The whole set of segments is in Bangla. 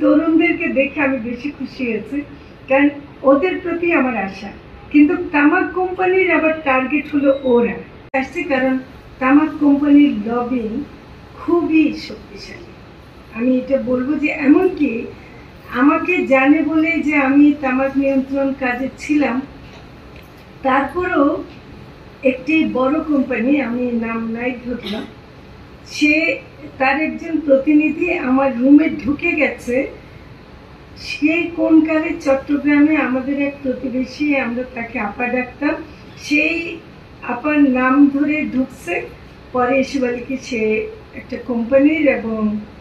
তরুণদেরকে দেখে আমি বেশি খুশি হয়েছি, কারণ ওদের প্রতি আমার আশা। কিন্তু তামাক কোম্পানির আবার টার্গেট হলো ওরা আসছে, কারণ তামাক কোম্পানির লবিং খুবই শক্তিশালী। আমি এটা বলবো যে এমনকি আমাকে জানে বলে যে আমি তামাক নিয়ন্ত্রণ কাজে ছিলাম, তারপরেও একটি বড় কোম্পানি, আমি নাম নাই ধরলাম, সে তার একজন প্রতিনিধি আমার রুমে ঢুকে গেছে। সেই কোন কালে চট্টগ্রামে আমাদের এক প্রতিবেশী, আমরা তাকে আপা ডাকতাম, সেই আপার নাম ধরে ঢুকছে। পরে এসে বলে কি সে একটা কোম্পানির এবং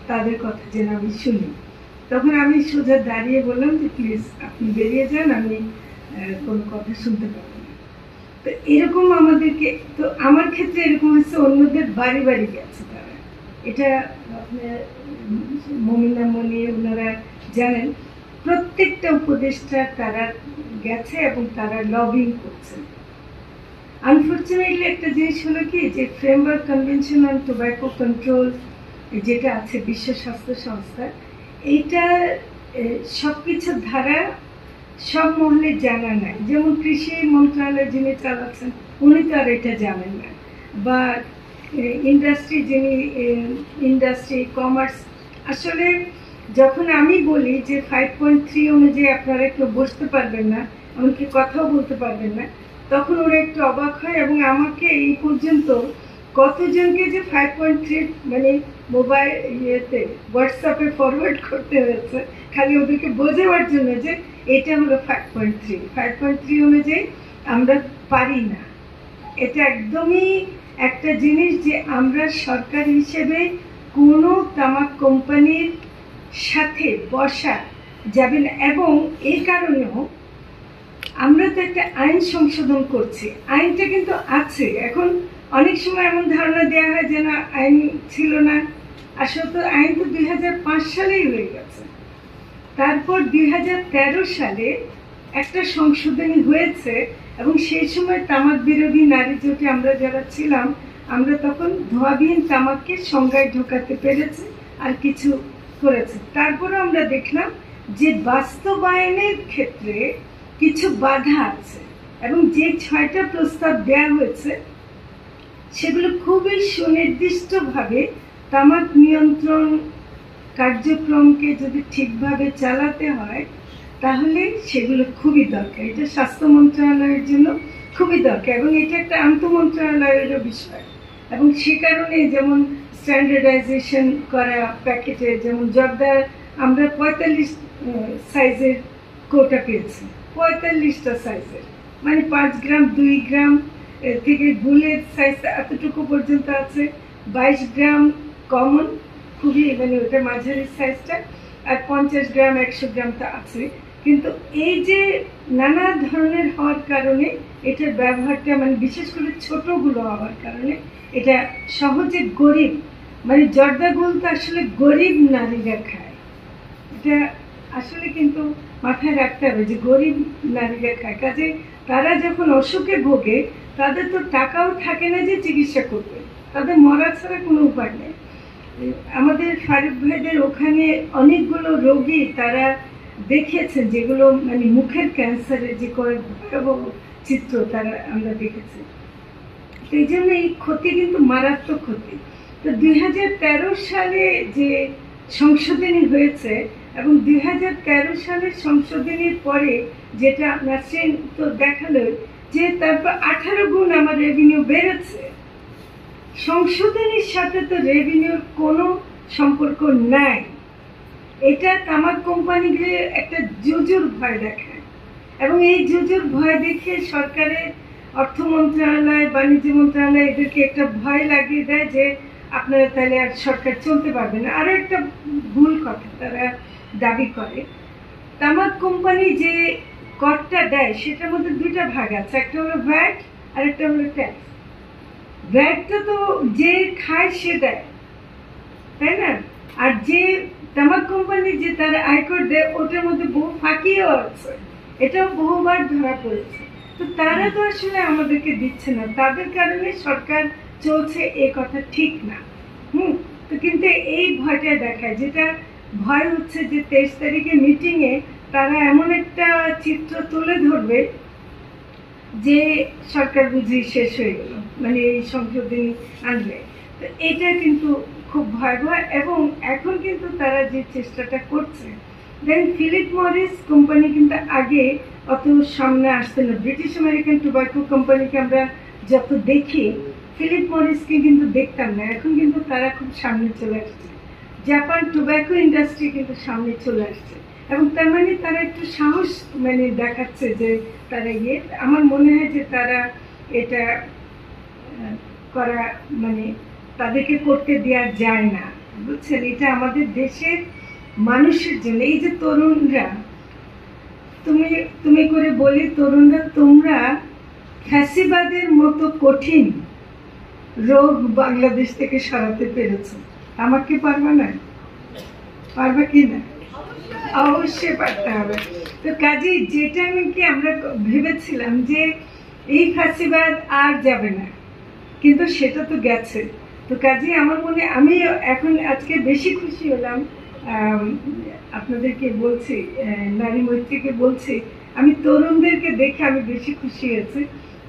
তাদের কথা যেন আমি শুনি। তখন আমি সোজা দাঁড়িয়ে বললাম যে প্লিজ আপনি বেরিয়ে যান, আমি কোনো কথা শুনতে পাবো না। তো এরকম আমাদেরকে, তো আমার ক্ষেত্রে এরকম হচ্ছে, অন্যদের বাড়ি বাড়ি গেছে তারা, এটা আপনার মমিনা মনি ওনারা জানেন, প্রত্যেকটা উপদেষ্টা তারা গেছে এবং তারা লবিং করছে। আনফর্চুনেটলি একটা জিনিস হলো কি, যে framework convention on tobacco control যেটা আছে বিশ্ব স্বাস্থ্য সংস্থা, এইটা সবকিছু ধারা সব মহলে জানা নাই। যেমন কৃষি মন্ত্রণালয় যিনি চালাচ্ছেন উনি তো আর এটা জানেন না, বা ইন্ডাস্ট্রি যিনি ইন্ডাস্ট্রি কমার্স। আসলে যখন আমি বলি যে 5.3 অনুযায়ী আপনারা একটু বসতে পারবেন না, এমনকি কথাও বলতে পারবেন না, তখন ওরা একটু অবাক হয় এবং আমাকে এই পর্যন্ত কতজনকে যে 5.3 মানে মোবাইল ইয়েতে হোয়াটসঅ্যাপে ফরওয়ার্ড করতে হয়েছে খালি ওদেরকে বোঝাবার জন্য যে এটা হলো 5.3 অনুযায়ী আমরা পারি না। এটা একদমই একটা জিনিস যে আমরা সরকার হিসেবে কোনো তামাক কোম্পানির সাথে বসা যাবে না। এবং এই কারণেও আমরা তো একটা আইন সংশোধন করছি, আইনটা কিন্তু আছে। এখন অনেক সময় এমন ধারণা দেওয়া হয় যেন আইন ছিল না, আসলে তো আইন তো 2005 সালেই হয়ে গেছে। তারপর 2013 সালে একটা সংশোধনী হয়েছে এবং সেই সময় তামাক বিরোধী নারী জোটে আমরা যারা ছিলাম, আমরা তখন ধোঁয়াবিহীন তামাককে সংজ্ঞায় ঢোকাতে পেরেছি আর কিছু করেছে। তারপরে আমরা দেখলাম যে বাস্তবায়নের ক্ষেত্রে কিছু বাধা আছে এবং যে 6টা প্রস্তাব দেওয়া হয়েছে সেগুলো খুবই সুনির্দিষ্টভাবে তামাক নিয়ন্ত্রণ কার্যক্রমকে যদি ঠিকভাবে চালাতে হয় তাহলে সেগুলো খুবই দরকার। এটা স্বাস্থ্য মন্ত্রণালয়ের জন্য খুবই দরকার এবং এটা একটা আন্তঃমন্ত্রণালয়ের বিষয়। এবং সে কারণে যেমন স্ট্যান্ডার্ডাইজেশন করা প্যাকেটে, যেমন জর্দা আমরা 45 সাইজের কোটা পেয়েছি, 45টা সাইজের, মানে 5 গ্রাম 2 গ্রাম থেকে গুলের সাইজ এতটুকু পর্যন্ত আছে, 22 গ্রাম কমন খুবই মানে ওটা মাঝারি সাইজটা, আর 50 গ্রাম 100 গ্রামটা আছে। কিন্তু এই যে নানা ধরনের হওয়ার কারণে এটার ব্যবহারটা মানে বিশেষ করে ছোটগুলো হওয়ার কারণে এটা সহজে গরিব, মানে জর্দা গুল তো আসলে গরিব নারীরা খায়, এটা আসলে কিন্তু মাথায় রাখতে হবে যে গরিব নারীরা খায়। কাজে তারা যখন অসুখে ভোগে তাদের তো টাকাও থাকে না যে চিকিৎসা করবে, তাদের মরা ছাড়া কোনো উপায় নেই। আমাদের ফারুক ভাইদের ওখানে অনেকগুলো রোগী তারা দেখেছেন যেগুলো মানে মুখের ক্যান্সারের যে ভয়াবহ চিত্র তারা আমরা দেখেছি। সেই জন্য এই ক্ষতি কিন্তু মারাত্মক ক্ষতি। তো 2013 সালে যে সংশোধনী হয়েছে এবং 2013 সালের সংশোধনীর পরে যেটা নাসরিন তো দেখালো যে তারপর 18 গুণ আমার রেভিনিউ বেড়েছে। সংশোধনীর সাথে তো রেভিনিউর কোনো সম্পর্ক নাই। এটা তামাক কোম্পানিকে একটা জুজুর ভয় দেখায় এবং এই জুজুর ভয় দেখে সরকারের অর্থ মন্ত্রণালয়, বাণিজ্য মন্ত্রণালয় এদেরকে একটা ভয় লাগিয়ে দেয় যে আপনারা তাহলে আর সরকার চলতে পারবে না। আরো একটা ভুল কথা তারা দাবি করে, তামাক কোম্পানি যে করটা দেয় সেটার মধ্যে দুইটা ভাগ আছে, একটা হলো ভ্যাট আর একটা হলো ট্যাক্স। ভ্যাটটা তো যে খায় সে দেয়, তাই না? আর যে তামাক কোম্পানি যে তারা আয়কর দেয় ওটার মধ্যে বহু ফাঁকিও আছে, এটাও বহুবার ধরা পড়েছে। তো তারা তো আসলে আমাদেরকে দিচ্ছে না, তাদের কারণে সরকার চলছে, এ কথা ঠিক না। তো কিন্তু এই ভয়টা দেখায় যেটা ভয় হচ্ছে যে 23 তারিখে মিটিংয়ে তারা এমন একটা চিত্র তুলে ধরবে যে সরকার বুঝি শেষ হয়ে গেল, মানে এই সংশোধনী আনবে। তো এটা কিন্তু খুব ভয়াবহ, এবং এখন কিন্তু তারা যে চেষ্টাটা করছে, দেন ফিলিপ মরিস কোম্পানি কিন্তু আগে অত সামনে আসছে না। ব্রিটিশ আমেরিকান টোব্যাকো কোম্পানিকে আমরা যত দেখি, ফিলিপ মরিসকে কিন্তু দেখতাম না। এখন কিন্তু তারা খুব সামনে চলে আসছে। জাপান টোব্যাকো ইন্ডাস্ট্রি কিন্তু সামনে চলে আসছে, এবং তার মানে তারা একটু সাহস মানে দেখাচ্ছে যে তারা আমার মনে হয় যে তারা এটা করা মানে তাদেরকে করতে দেওয়া যায় না, বুঝছেন? এটা আমাদের দেশের মানুষের জন্য। এই যে তরুণরা, তুমি করে বলি, তরুণরা তোমরা ফ্যাসিবাদের মতো কঠিন রোগ বাংলাদেশ থেকে সরাতে পেরেছো, আমাকে পারবা না? পারবা কি না? অবশ্যই পারতে হবে। তো কাজে যেটা নাকি আমরা ভেবেছিলাম যে এই ফ্যাসিবাদ আর যাবে না, কিন্তু সেটা তো গেছে। তো কাজে আমার মনে, আমি এখন আজকে বেশি খুশি হলাম, আপনাদেরকে বলছি, নারী মৈত্রীকে বলছি, আমি তরুণদেরকে দেখে আমি বেশি খুশি হয়েছি,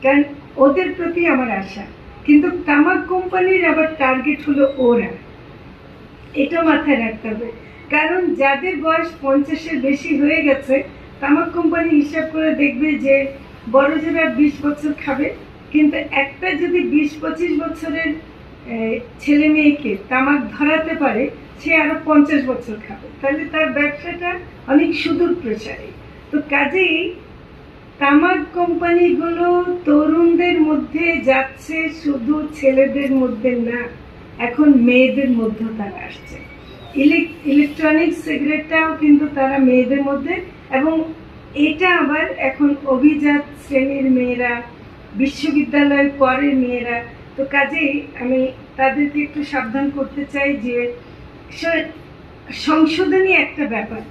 কারণ ওদের প্রতি আমার আশা। কিন্তু তামাক কোম্পানির আবার টার্গেট হলো ওরা, এটা মাথায় রাখতে হবে। কারণ যাদের বয়স 50-এর বেশি হয়ে গেছে, তামাক কোম্পানি হিসাব করে দেখবে যে বড় যারা 20 বছর খাবে, কিন্তু একটা যদি 20-25 বছরের ছেলে মেয়েকে তামাক ধরাতে পারে, সে আরো 50 বছর খাবে, তাহলে তার ব্যবসাটা অনেক সুদূর প্রসারী। তো কাজেই তামাক কোম্পানিগুলো তরুণদের মধ্যে যাচ্ছে, শুধু ছেলেদের মধ্যে না, এখন মেয়েদের মধ্যে তারা আসছে। ইলেকট্রনিক সিগারেটটাও কিন্তু তারা মেয়েদের মধ্যে, এবং এটা আবার এখন অভিজাত শ্রেণীর মেয়েরা, বিশ্ববিদ্যালয়ের পরের মেয়েরা। তো কাজেই আমি তাদেরকে একটু সাবধান করতে চাই যে সংশোধনী একটা ব্যাপার,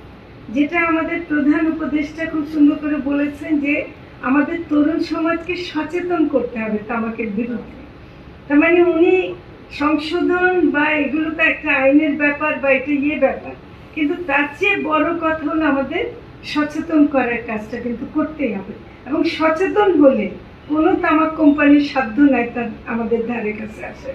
যেটা আমাদের প্রধান উপদেষ্টা খুব সুন্দর করে বলেছেন যে আমাদের তরুণ সমাজকে সচেতন করতে হবে তামাকের বিরুদ্ধে। তার মানে উনি সংশোধন বা এগুলো তো একটা আইনের ব্যাপার বা এটা ব্যাপার, কিন্তু তার চেয়ে বড় কথা হলো আমাদের সচেতন করার কাজটা কিন্তু করতেই হবে। এবং সচেতন হলে কোনো তামাক কোম্পানির সাধ্য নাই তার আমাদের ধারে কাছে আসে।